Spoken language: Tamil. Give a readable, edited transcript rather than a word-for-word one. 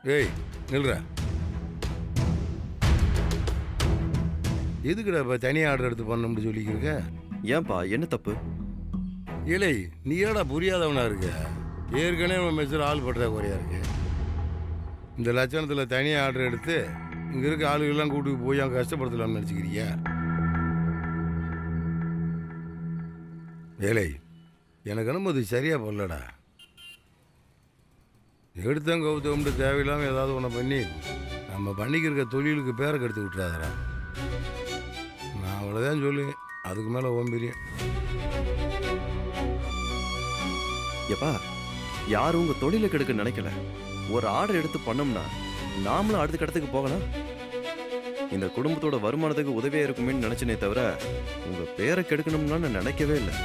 ஏய் நில்ற. எதுக்குடா இப்போ தனியாக ஆர்டர் எடுத்து பண்ணணும்னு சொல்லிக்கிருக்க? ஏன்பா என்ன தப்பு? இலை நீ ஏடா புரியாதவனா இருக்க? ஏற்கனவே மெஸ்ஸில் ஆள் பற்றாக்குறையா இருக்கு. இந்த லட்சணத்தில் தனியாக ஆர்டர் எடுத்து இங்கே இருக்க ஆளுகள்லாம் கூட்டிட்டு போய் அங்கே கஷ்டப்படுத்தலாம்னு நினச்சிக்கிறியா? ஏலை எனக்கு என்னமோ அது சரியாக பண்ணலடா. எடுத்தங்க கவுத்தவம்ட்டு தேவையில்லாமல் ஏதாவது ஒன்று பண்ணி நம்ம பண்ணிக்கிருக்க தொழிலுக்கு பேரை கெடுத்து விட்டுறாதடா. நான் அவ்வளோதான் சொல்லுவேன், அதுக்கு மேலே ஓம்பிரியும். எப்பா யாரும் உங்க தொழிலை கெடுக்க நினைக்கல. ஒரு ஆர்டர் எடுத்து பண்ணோம்னா நாமளும் அடுத்த கடத்துக்கு போகலாம். இந்த குடும்பத்தோட வருமானத்துக்கு உதவியா இருக்குமேன்னு நினைச்சனே தவிர உங்க பேரை கெடுக்கணும்னா நான் நினைக்கவே இல்லை.